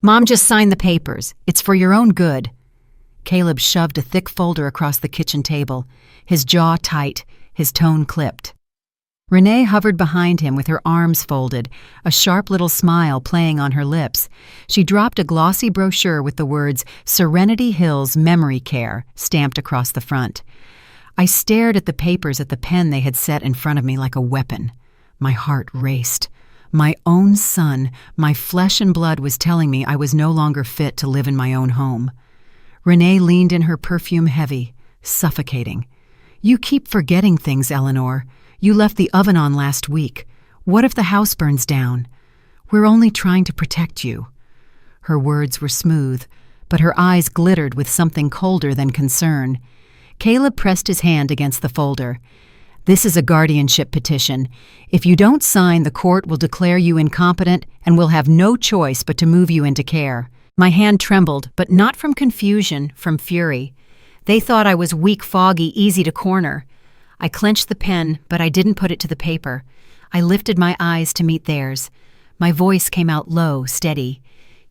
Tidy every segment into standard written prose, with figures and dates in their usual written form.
Mom just signed the papers. It's for your own good. Caleb shoved a thick folder across the kitchen table, his jaw tight, his tone clipped. Renee hovered behind him with her arms folded, a sharp little smile playing on her lips. She dropped a glossy brochure with the words Serenity Hills Memory Care stamped across the front. I stared at the papers at the pen they had set in front of me like a weapon. My heart raced. My own son, my flesh and blood, was telling me I was no longer fit to live in my own home. Renee leaned in, her perfume heavy, suffocating. You keep forgetting things, Eleanor. You left the oven on last week. What if the house burns down? We're only trying to protect you. Her words were smooth, but her eyes glittered with something colder than concern. Caleb pressed his hand against the folder. This is a guardianship petition. If you don't sign, the court will declare you incompetent and will have no choice but to move you into care. My hand trembled, but not from confusion, from fury. They thought I was weak, foggy, easy to corner. I clenched the pen, but I didn't put it to the paper. I lifted my eyes to meet theirs. My voice came out low, steady.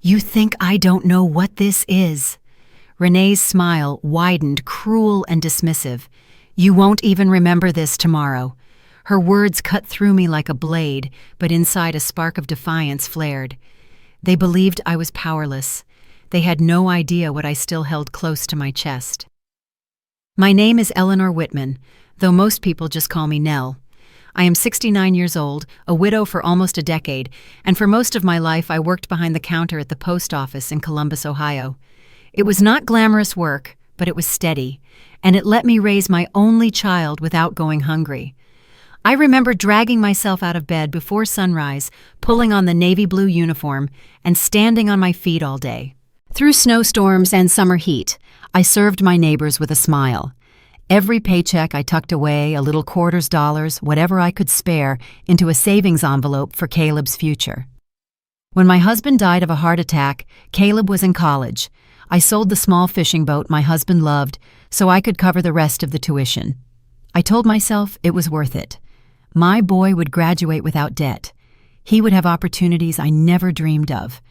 You think I don't know what this is? Renee's smile widened, cruel and dismissive. You won't even remember this tomorrow. Her words cut through me like a blade, but inside a spark of defiance flared. They believed I was powerless. They had no idea what I still held close to my chest. My name is Eleanor Whitman, though most people just call me Nell. I am 69 years old, a widow for almost a decade, and for most of my life I worked behind the counter at the post office in Columbus, Ohio. It was not glamorous work, but it was steady, and it let me raise my only child without going hungry. I remember dragging myself out of bed before sunrise, pulling on the navy blue uniform, and standing on my feet all day. Through snowstorms and summer heat, I served my neighbors with a smile. Every paycheck I tucked away, a little quarters, dollars, whatever I could spare, into a savings envelope for Caleb's future. When my husband died of a heart attack, Caleb was in college. I sold the small fishing boat my husband loved so I could cover the rest of the tuition. I told myself it was worth it. My boy would graduate without debt. He would have opportunities I never dreamed of.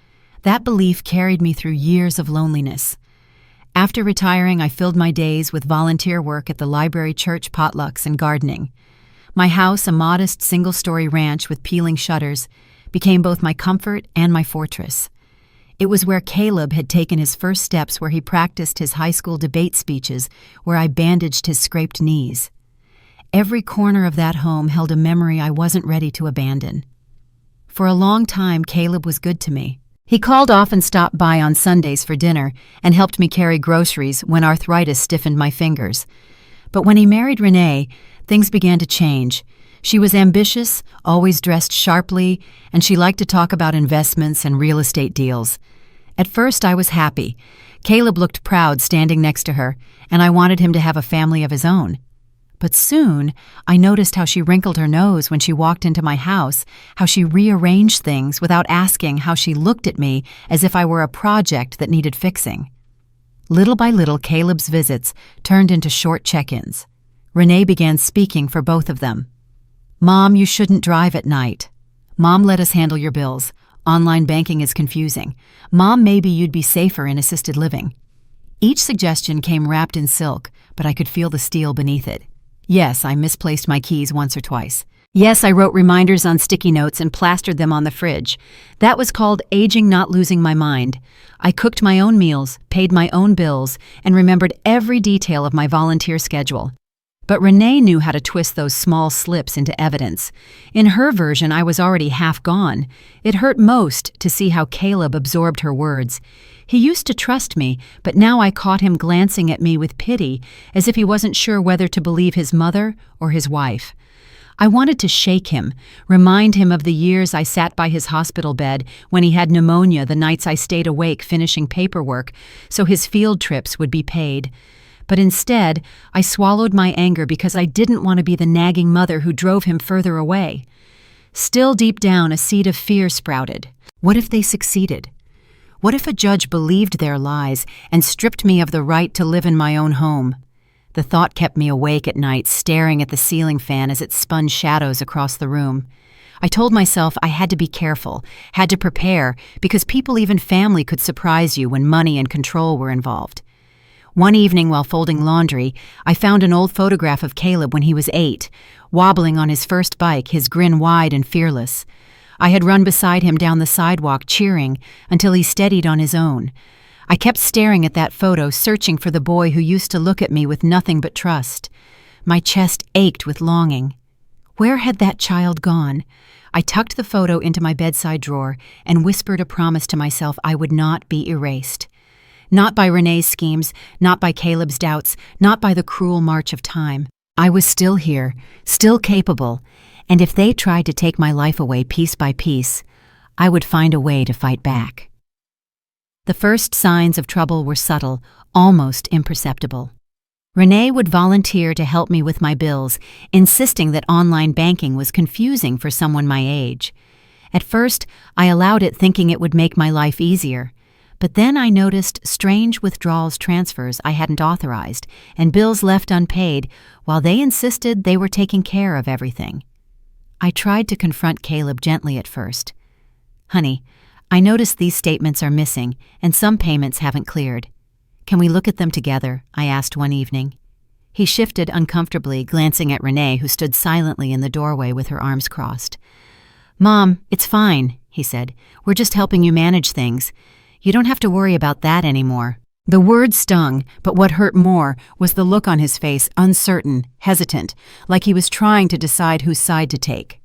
That belief carried me through years of loneliness. After retiring, I filled my days with volunteer work at the library, church potlucks, and gardening. My house, a modest single-story ranch with peeling shutters, became both my comfort and my fortress. It was where Caleb had taken his first steps, where he practiced his high school debate speeches, where I bandaged his scraped knees. Every corner of that home held a memory I wasn't ready to abandon. For a long time, Caleb was good to me. He called off and stopped by on Sundays for dinner and helped me carry groceries when arthritis stiffened my fingers. But when he married Renee, things began to change. She was ambitious, always dressed sharply, and she liked to talk about investments and real estate deals. At first, I was happy. Caleb looked proud standing next to her, and I wanted him to have a family of his own. But soon, I noticed how she wrinkled her nose when she walked into my house, how she rearranged things without asking, how she looked at me as if I were a project that needed fixing. Little by little, Caleb's visits turned into short check-ins. Renee began speaking for both of them. Mom, you shouldn't drive at night. Mom, let us handle your bills. Online banking is confusing. Mom, maybe you'd be safer in assisted living. Each suggestion came wrapped in silk, but I could feel the steel beneath it. Yes, I misplaced my keys once or twice. Yes, I wrote reminders on sticky notes and plastered them on the fridge. That was called aging, not losing my mind. I cooked my own meals, paid my own bills, and remembered every detail of my volunteer schedule. But Renee knew how to twist those small slips into evidence. In her version, I was already half gone. It hurt most to see how Caleb absorbed her words. He used to trust me, but now I caught him glancing at me with pity, as if he wasn't sure whether to believe his mother or his wife. I wanted to shake him, remind him of the years I sat by his hospital bed when he had pneumonia, the nights I stayed awake finishing paperwork so his field trips would be paid. But instead, I swallowed my anger because I didn't want to be the nagging mother who drove him further away. Still deep down, a seed of fear sprouted. What if they succeeded? What if a judge believed their lies and stripped me of the right to live in my own home? The thought kept me awake at night, staring at the ceiling fan as it spun shadows across the room. I told myself I had to be careful, had to prepare, because people, even family, could surprise you when money and control were involved. One evening while folding laundry, I found an old photograph of Caleb when he was 8, wobbling on his first bike, his grin wide and fearless. I had run beside him down the sidewalk cheering until he steadied on his own. I kept staring at that photo, searching for the boy who used to look at me with nothing but trust. My chest ached with longing. Where had that child gone? I tucked the photo into my bedside drawer and whispered a promise to myself I would not be erased. Not by Renee's schemes, not by Caleb's doubts, not by the cruel march of time. I was still here, still capable, and if they tried to take my life away piece by piece, I would find a way to fight back. The first signs of trouble were subtle, almost imperceptible. Renee would volunteer to help me with my bills, insisting that online banking was confusing for someone my age. At first, I allowed it, thinking it would make my life easier. But then I noticed strange withdrawals transfers I hadn't authorized, and bills left unpaid, while they insisted they were taking care of everything. I tried to confront Caleb gently at first. "Honey, I noticed these statements are missing, and some payments haven't cleared. Can we look at them together?" I asked one evening. He shifted uncomfortably, glancing at Renee, who stood silently in the doorway with her arms crossed. "Mom, it's fine," he said. "We're just helping you manage things. You don't have to worry about that anymore." The word stung, but what hurt more was the look on his face, uncertain, hesitant, like he was trying to decide whose side to take.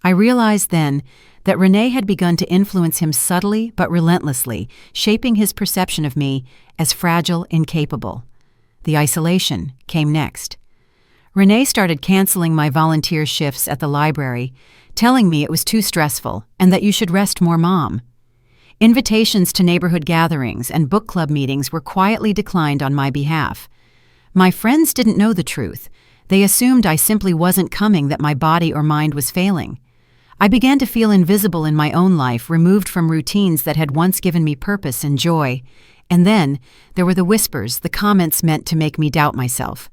I realized then that Renee had begun to influence him subtly but relentlessly, shaping his perception of me as fragile, incapable. The isolation came next. Renee started canceling my volunteer shifts at the library, telling me it was too stressful and that you should rest more, Mom. Invitations to neighborhood gatherings and book club meetings were quietly declined on my behalf. My friends didn't know the truth. They assumed I simply wasn't coming, that my body or mind was failing. I began to feel invisible in my own life, removed from routines that had once given me purpose and joy. And then there were the whispers, the comments meant to make me doubt myself.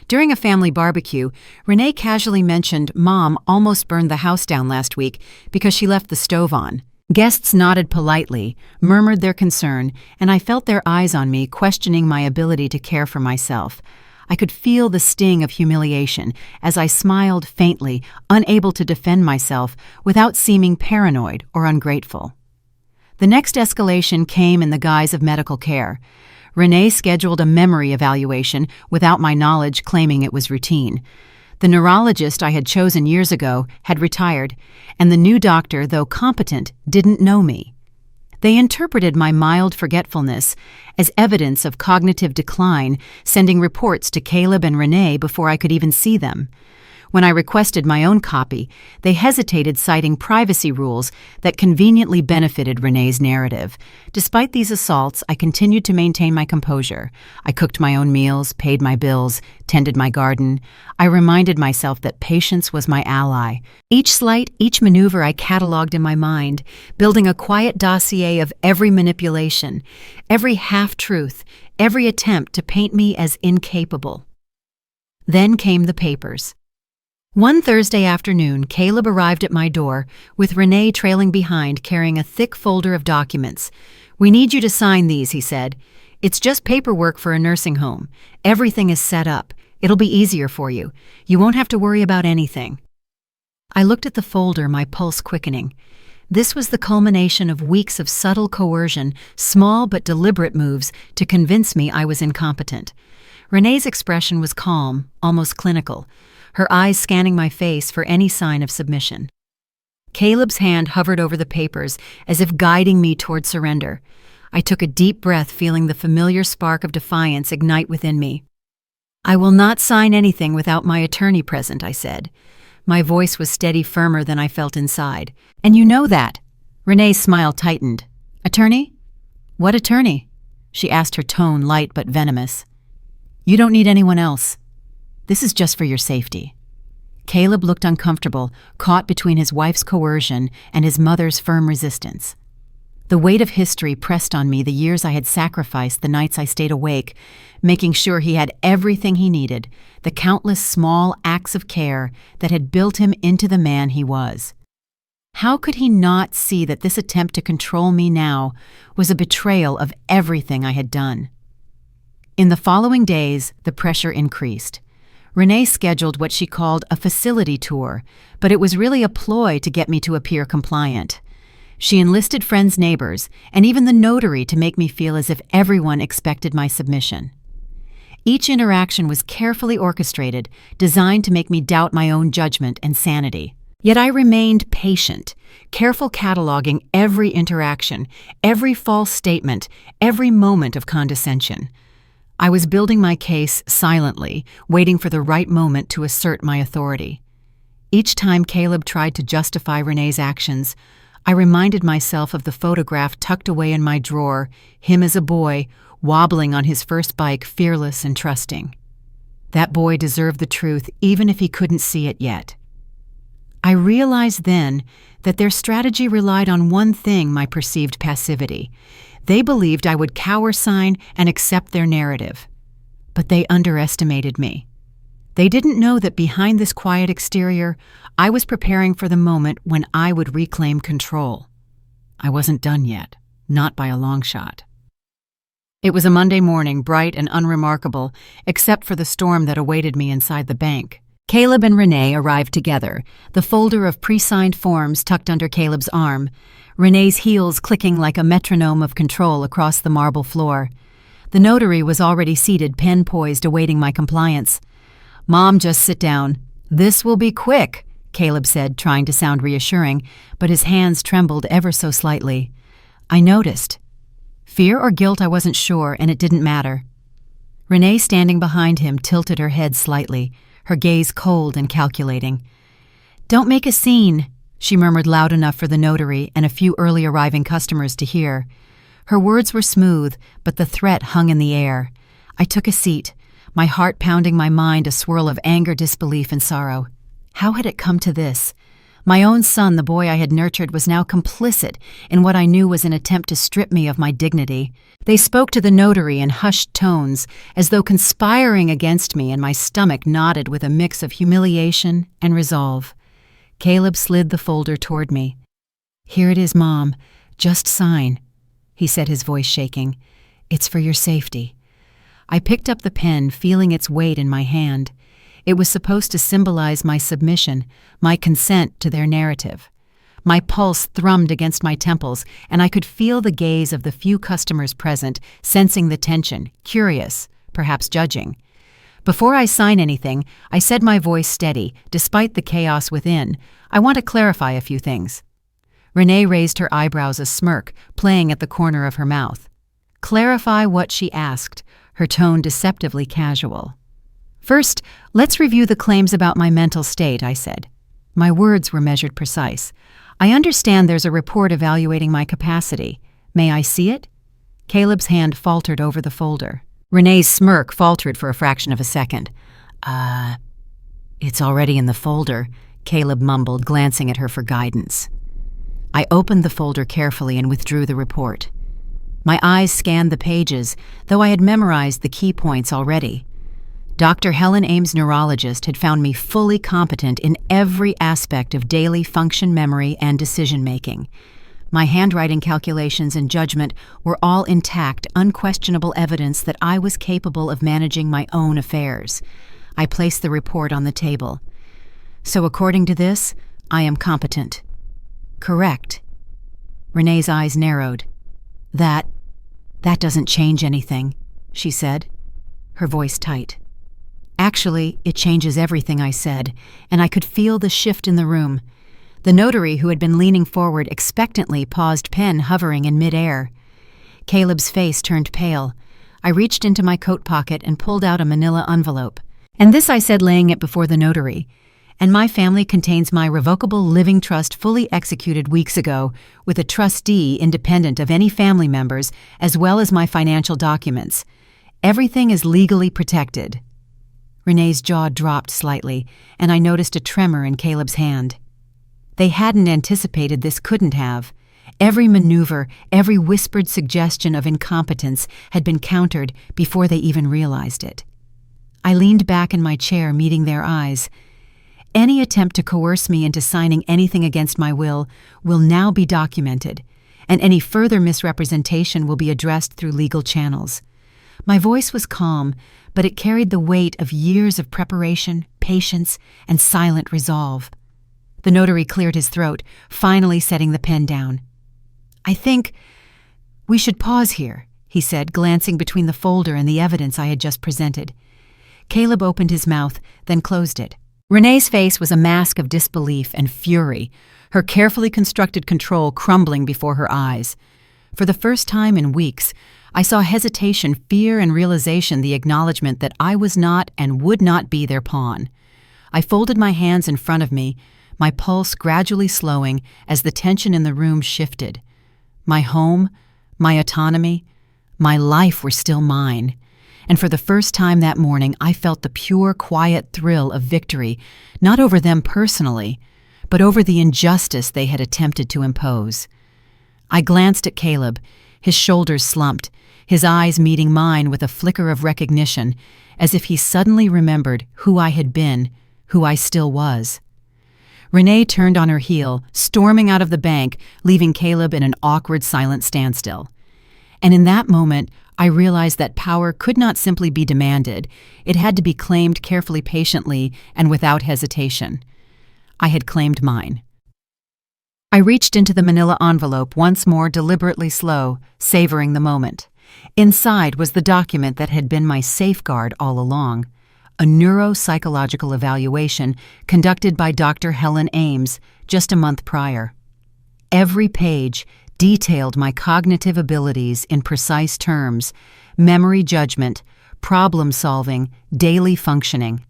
During a family barbecue, Renee casually mentioned Mom almost burned the house down last week because she left the stove on. Guests nodded politely, murmured their concern, and I felt their eyes on me, questioning my ability to care for myself. I could feel the sting of humiliation as I smiled faintly, unable to defend myself without seeming paranoid or ungrateful. The next escalation came in the guise of medical care. Renee scheduled a memory evaluation without my knowledge, claiming it was routine. The neurologist I had chosen years ago had retired, and the new doctor, though competent, didn't know me. They interpreted my mild forgetfulness as evidence of cognitive decline, sending reports to Caleb and Renee before I could even see them. When I requested my own copy, they hesitated, citing privacy rules that conveniently benefited Renee's narrative. Despite these assaults, I continued to maintain my composure. I cooked my own meals, paid my bills, tended my garden. I reminded myself that patience was my ally. Each slight, each maneuver I cataloged in my mind, building a quiet dossier of every manipulation, every half-truth, every attempt to paint me as incapable. Then came the papers. One Thursday afternoon, Caleb arrived at my door, with Renee trailing behind, carrying a thick folder of documents. "We need you to sign these," he said. "It's just paperwork for a nursing home. Everything is set up. It'll be easier for you. You won't have to worry about anything." I looked at the folder, my pulse quickening. This was the culmination of weeks of subtle coercion, small but deliberate moves to convince me I was incompetent. Renee's expression was calm, almost clinical, her eyes scanning my face for any sign of submission. Caleb's hand hovered over the papers, as if guiding me toward surrender. I took a deep breath, feeling the familiar spark of defiance ignite within me. "I will not sign anything without my attorney present," I said. My voice was steady, firmer than I felt inside. "And you know that." Renee's smile tightened. "Attorney? What attorney?" she asked, her tone light but venomous. "You don't need anyone else. This is just for your safety." Caleb looked uncomfortable, caught between his wife's coercion and his mother's firm resistance. The weight of history pressed on me, the years I had sacrificed, the nights I stayed awake, making sure he had everything he needed, the countless small acts of care that had built him into the man he was. How could he not see that this attempt to control me now was a betrayal of everything I had done? In the following days, the pressure increased. Renee scheduled what she called a facility tour, but it was really a ploy to get me to appear compliant. She enlisted friends' neighbors, and even the notary to make me feel as if everyone expected my submission. Each interaction was carefully orchestrated, designed to make me doubt my own judgment and sanity. Yet I remained patient, careful cataloging every interaction, every false statement, every moment of condescension. I was building my case silently, waiting for the right moment to assert my authority. Each time Caleb tried to justify Renee's actions, I reminded myself of the photograph tucked away in my drawer, him as a boy, wobbling on his first bike, fearless and trusting. That boy deserved the truth even if he couldn't see it yet. I realized then that their strategy relied on one thing: my perceived passivity. They believed I would cower-sign and accept their narrative. But they underestimated me. They didn't know that behind this quiet exterior, I was preparing for the moment when I would reclaim control. I wasn't done yet, not by a long shot. It was a Monday morning, bright and unremarkable, except for the storm that awaited me inside the bank. Caleb and Renee arrived together, the folder of pre-signed forms tucked under Caleb's arm, Renee's heels clicking like a metronome of control across the marble floor. The notary was already seated, pen poised, awaiting my compliance. "Mom, just sit down. This will be quick," Caleb said, trying to sound reassuring, but his hands trembled ever so slightly. I noticed. Fear or guilt, I wasn't sure, and it didn't matter. Renee, standing behind him, tilted her head slightly, her gaze cold and calculating. "Don't make a scene," she murmured loud enough for the notary and a few early arriving customers to hear. Her words were smooth, but the threat hung in the air. I took a seat, my heart pounding, my mind a swirl of anger, disbelief, and sorrow. How had it come to this? My own son, the boy I had nurtured, was now complicit in what I knew was an attempt to strip me of my dignity. They spoke to the notary in hushed tones, as though conspiring against me, and my stomach knotted with a mix of humiliation and resolve. Caleb slid the folder toward me. "Here it is, Mom. Just sign," he said, his voice shaking. "It's for your safety." I picked up the pen, feeling its weight in my hand. It was supposed to symbolize my submission, my consent to their narrative. My pulse thrummed against my temples, and I could feel the gaze of the few customers present, sensing the tension, curious, perhaps judging. Before I sign anything, I said, my voice steady, despite the chaos within, "I want to clarify a few things." Renee raised her eyebrows, a smirk playing at the corner of her mouth. "Clarify what?" she asked, her tone deceptively casual. "First, let's review the claims about my mental state," I said. My words were measured precise. "I understand there's a report evaluating my capacity. May I see it?" Caleb's hand faltered over the folder. Renee's smirk faltered for a fraction of a second. It's already in the folder," Caleb mumbled, glancing at her for guidance. I opened the folder carefully and withdrew the report. My eyes scanned the pages, though I had memorized the key points already. Dr. Helen Ames, neurologist, had found me fully competent in every aspect of daily function, memory, and decision-making. My handwriting calculations and judgment were all intact, unquestionable evidence that I was capable of managing my own affairs. I placed the report on the table. "So according to this, I am competent." "Correct." Renee's eyes narrowed. That doesn't change anything," she said, her voice tight. "Actually, it changes everything," I said, and I could feel the shift in the room. The notary, who had been leaning forward expectantly, paused, pen hovering in midair. Caleb's face turned pale. I reached into my coat pocket and pulled out a manila envelope. "And this," I said, laying it before the notary, "and my family contains my revocable living trust fully executed weeks ago, with a trustee independent of any family members, as well as my financial documents. Everything is legally protected." Renee's jaw dropped slightly, and I noticed a tremor in Caleb's hand. They hadn't anticipated this, couldn't have. Every maneuver, every whispered suggestion of incompetence had been countered before they even realized it. I leaned back in my chair, meeting their eyes. Any attempt to coerce me into signing anything against my will now be documented, and any further misrepresentation will be addressed through legal channels. My voice was calm, but it carried the weight of years of preparation, patience, and silent resolve. The notary cleared his throat, finally setting the pen down. "I think we should pause here," he said, glancing between the folder and the evidence I had just presented. Caleb opened his mouth, then closed it. Renee's face was a mask of disbelief and fury, her carefully constructed control crumbling before her eyes. For the first time in weeks, I saw hesitation, fear, and realization, the acknowledgement that I was not and would not be their pawn. I folded my hands in front of me, my pulse gradually slowing as the tension in the room shifted. My home, my autonomy, my life were still mine. And for the first time that morning, I felt the pure, quiet thrill of victory, not over them personally, but over the injustice they had attempted to impose. I glanced at Caleb, his shoulders slumped, his eyes meeting mine with a flicker of recognition, as if he suddenly remembered who I had been, who I still was. Renee turned on her heel, storming out of the bank, leaving Caleb in an awkward, silent standstill. And in that moment, I realized that power could not simply be demanded. It had to be claimed carefully, patiently, and without hesitation. I had claimed mine. I reached into the manila envelope, once more deliberately slow, savoring the moment. Inside was the document that had been my safeguard all along, a neuropsychological evaluation conducted by Dr. Helen Ames just a month prior. Every page detailed my cognitive abilities in precise terms: memory, judgment, problem-solving, daily functioning.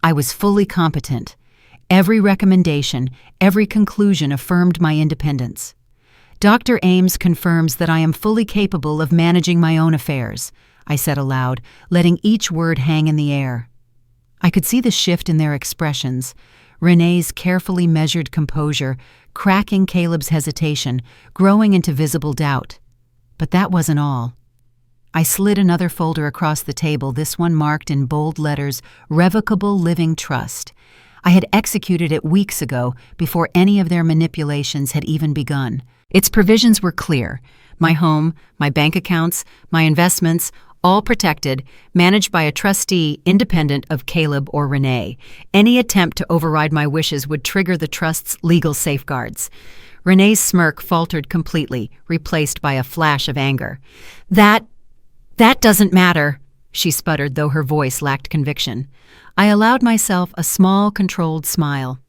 I was fully competent. Every recommendation, every conclusion affirmed my independence. Dr. Ames confirms that I am fully capable of managing my own affairs, I said aloud, letting each word hang in the air. I could see the shift in their expressions, Renee's carefully measured composure, cracking Caleb's hesitation, growing into visible doubt. But that wasn't all. I slid another folder across the table, this one marked in bold letters, "Revocable Living Trust." I had executed it weeks ago, before any of their manipulations had even begun. Its provisions were clear: my home, my bank accounts, my investments, all protected, managed by a trustee independent of Caleb or Renee. Any attempt to override my wishes would trigger the trust's legal safeguards. Renee's smirk faltered completely, replaced by a flash of anger. That doesn't matter," she sputtered, though her voice lacked conviction. I allowed myself a small, controlled smile.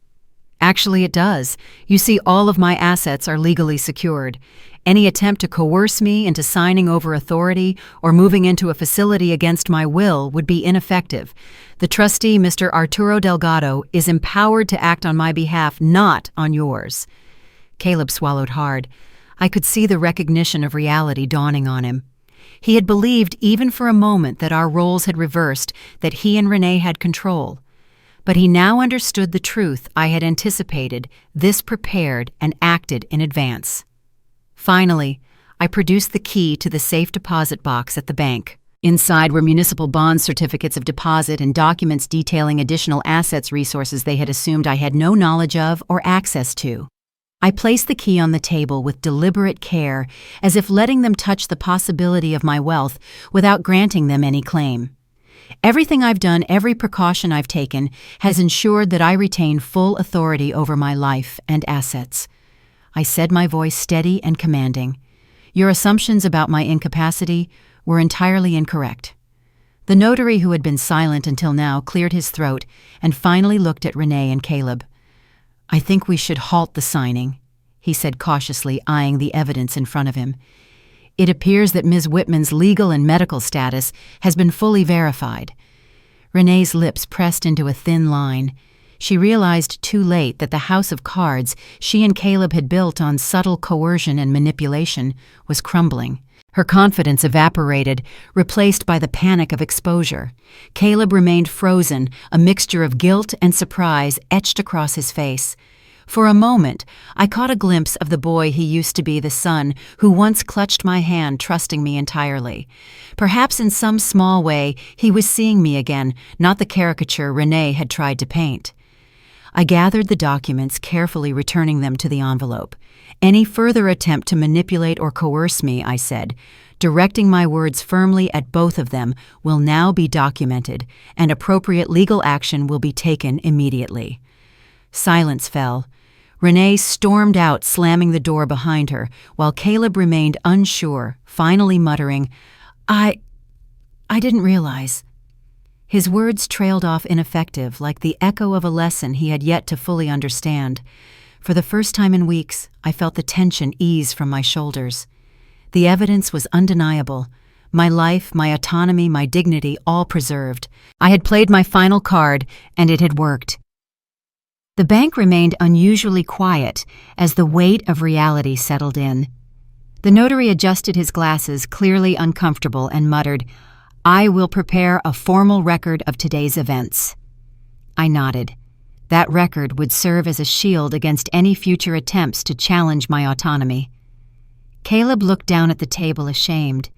"Actually, it does. You see, all of my assets are legally secured. Any attempt to coerce me into signing over authority or moving into a facility against my will would be ineffective. The trustee, Mr. Arturo Delgado, is empowered to act on my behalf, not on yours." Caleb swallowed hard. I could see the recognition of reality dawning on him. He had believed, even for a moment, that our roles had reversed, that he and Renee had control. But he now understood the truth I had anticipated, this prepared and acted in advance. Finally, I produced the key to the safe deposit box at the bank. Inside were municipal bond certificates of deposit and documents detailing additional assets resources they had assumed I had no knowledge of or access to. I placed the key on the table with deliberate care, as if letting them touch the possibility of my wealth without granting them any claim. Everything I've done, every precaution I've taken, has ensured that I retain full authority over my life and assets. I said, my voice steady and commanding. Your assumptions about my incapacity were entirely incorrect. The notary, who had been silent until now, cleared his throat and finally looked at Renee and Caleb. "I think we should halt the signing," he said cautiously, eyeing the evidence in front of him. "It appears that Ms. Whitman's legal and medical status has been fully verified." Renee's lips pressed into a thin line. She realized too late that the house of cards she and Caleb had built on subtle coercion and manipulation was crumbling. Her confidence evaporated, replaced by the panic of exposure. Caleb remained frozen, a mixture of guilt and surprise etched across his face. For a moment, I caught a glimpse of the boy he used to be, the son who once clutched my hand, trusting me entirely. Perhaps in some small way, he was seeing me again, not the caricature Renee had tried to paint. I gathered the documents, carefully returning them to the envelope. "Any further attempt to manipulate or coerce me," I said, directing my words firmly at both of them, "will now be documented, and appropriate legal action will be taken immediately." Silence fell. Renee stormed out, slamming the door behind her, while Caleb remained unsure, finally muttering, I didn't realize." His words trailed off ineffective, like the echo of a lesson he had yet to fully understand. For the first time in weeks, I felt the tension ease from my shoulders. The evidence was undeniable. My life, my autonomy, my dignity, all preserved. I had played my final card, and it had worked. The bank remained unusually quiet as the weight of reality settled in. The notary adjusted his glasses, clearly uncomfortable, and muttered, "I will prepare a formal record of today's events." I nodded. That record would serve as a shield against any future attempts to challenge my autonomy. Caleb looked down at the table, ashamed.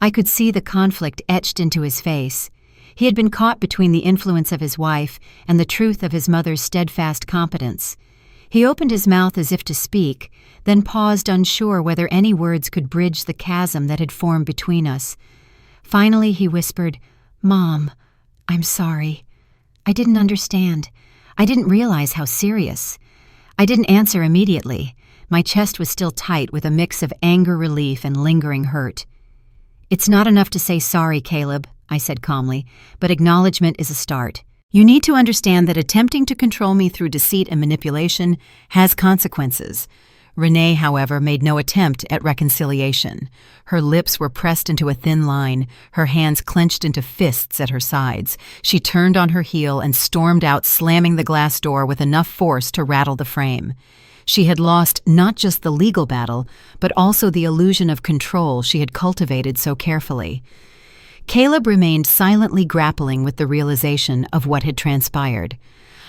I could see the conflict etched into his face. He had been caught between the influence of his wife and the truth of his mother's steadfast competence. He opened his mouth as if to speak, then paused, unsure whether any words could bridge the chasm that had formed between us. Finally, he whispered, "Mom, I'm sorry. I didn't understand. I didn't realize how serious." I didn't answer immediately. My chest was still tight with a mix of anger, relief, and lingering hurt. "It's not enough to say sorry, Caleb," I said calmly, "but acknowledgement is a start. You need to understand that attempting to control me through deceit and manipulation has consequences." Renee, however, made no attempt at reconciliation. Her lips were pressed into a thin line, her hands clenched into fists at her sides. She turned on her heel and stormed out, slamming the glass door with enough force to rattle the frame. She had lost not just the legal battle, but also the illusion of control she had cultivated so carefully. Caleb remained silently grappling with the realization of what had transpired.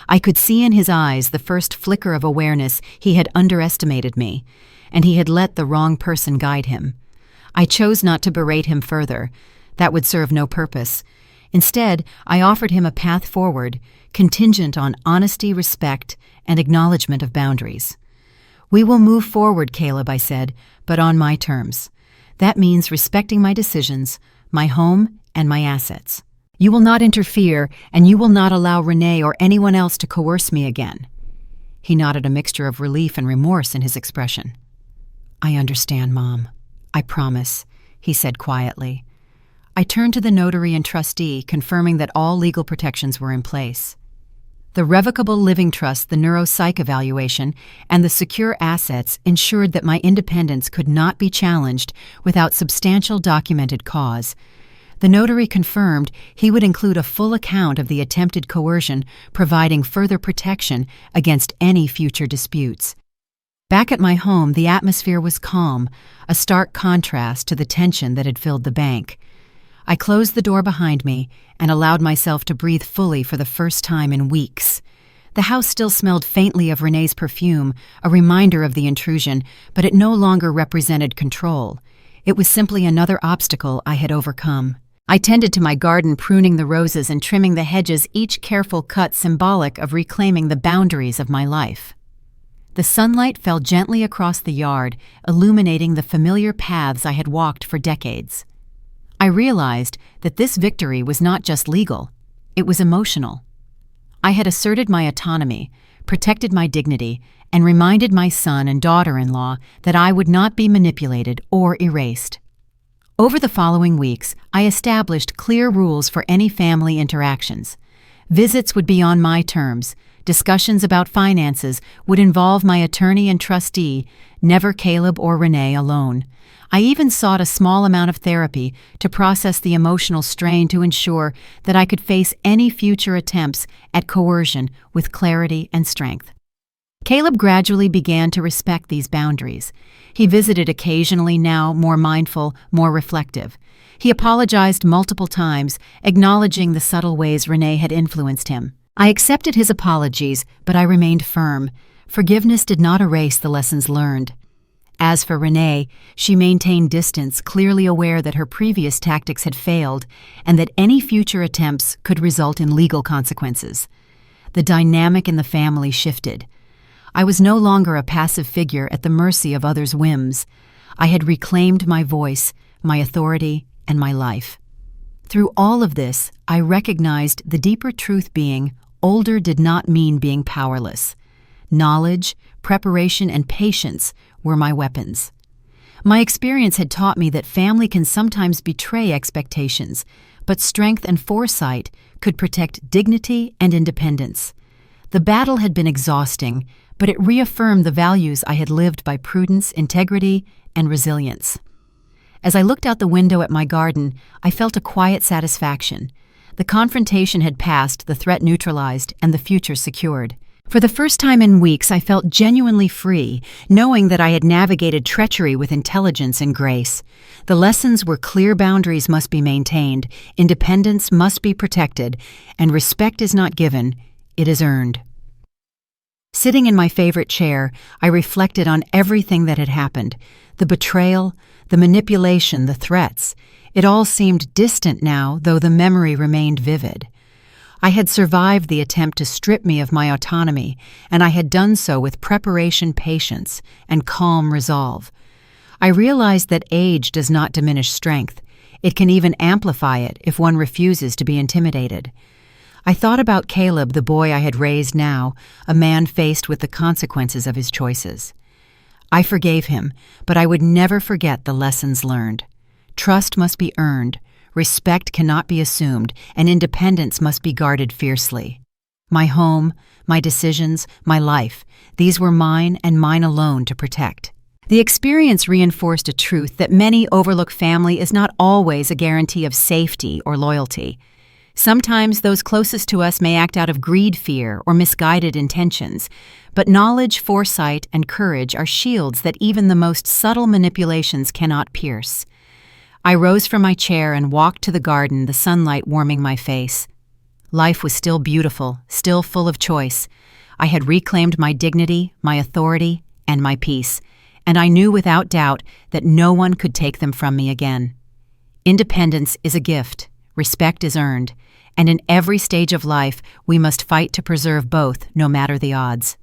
I could see in his eyes the first flicker of awareness he had underestimated me, and he had let the wrong person guide him. I chose not to berate him further. That would serve no purpose. Instead, I offered him a path forward, contingent on honesty, respect, and acknowledgement of boundaries. "We will move forward, Caleb," I said, "but on my terms. That means respecting my decisions, my home, and my assets. You will not interfere, and you will not allow Renee or anyone else to coerce me again." He nodded, a mixture of relief and remorse in his expression. "I understand, Mom. I promise," he said quietly. I turned to the notary and trustee, confirming that all legal protections were in place. The revocable living trust, the neuropsych evaluation, and the secure assets ensured that my independence could not be challenged without substantial documented cause. The notary confirmed he would include a full account of the attempted coercion, providing further protection against any future disputes. Back at my home, the atmosphere was calm, a stark contrast to the tension that had filled the bank. I closed the door behind me and allowed myself to breathe fully for the first time in weeks. The house still smelled faintly of Renee's perfume, a reminder of the intrusion, but it no longer represented control. It was simply another obstacle I had overcome. I tended to my garden, pruning the roses and trimming the hedges, each careful cut symbolic of reclaiming the boundaries of my life. The sunlight fell gently across the yard, illuminating the familiar paths I had walked for decades. I realized that this victory was not just legal, it was emotional. I had asserted my autonomy, protected my dignity, and reminded my son and daughter-in-law that I would not be manipulated or erased. Over the following weeks, I established clear rules for any family interactions. Visits would be on my terms. Discussions about finances would involve my attorney and trustee, never Caleb or Renee alone. I even sought a small amount of therapy to process the emotional strain to ensure that I could face any future attempts at coercion with clarity and strength. Caleb gradually began to respect these boundaries. He visited occasionally, now more mindful, more reflective. He apologized multiple times, acknowledging the subtle ways Renee had influenced him. I accepted his apologies, but I remained firm. Forgiveness did not erase the lessons learned. As for Renee, she maintained distance, clearly aware that her previous tactics had failed and that any future attempts could result in legal consequences. the dynamic in the family shifted. I was no longer a passive figure at the mercy of others' whims. I had reclaimed my voice, my authority, and my life. Through all of this, I recognized the deeper truth being older did not mean being powerless. Knowledge, preparation, and patience were my weapons. My experience had taught me that family can sometimes betray expectations, but strength and foresight could protect dignity and independence. The battle had been exhausting, but it reaffirmed the values I had lived by: prudence, integrity, and resilience. As I looked out the window at my garden, I felt a quiet satisfaction. The confrontation had passed, the threat neutralized, and the future secured. For the first time in weeks, I felt genuinely free, knowing that I had navigated treachery with intelligence and grace. The lessons were clear: boundaries must be maintained, independence must be protected, and respect is not given, it is earned. Sitting in my favorite chair, I reflected on everything that had happened: the betrayal, the manipulation, the threats. It all seemed distant now, though the memory remained vivid. I had survived the attempt to strip me of my autonomy, and I had done so with preparation, patience, and calm resolve. I realized that age does not diminish strength. It can even amplify it if one refuses to be intimidated. I thought about Caleb, the boy I had raised now, a man faced with the consequences of his choices. I forgave him, but I would never forget the lessons learned. Trust must be earned, respect cannot be assumed, and independence must be guarded fiercely. My home, my decisions, my life, these were mine and mine alone to protect. The experience reinforced a truth that many overlook: family is not always a guarantee of safety or loyalty. Sometimes those closest to us may act out of greed, fear, or misguided intentions, but knowledge, foresight, and courage are shields that even the most subtle manipulations cannot pierce. I rose from my chair and walked to the garden, the sunlight warming my face. Life was still beautiful, still full of choice. I had reclaimed my dignity, my authority, and my peace, and I knew without doubt that no one could take them from me again. Independence is a gift, respect is earned, and in every stage of life we must fight to preserve both, no matter the odds.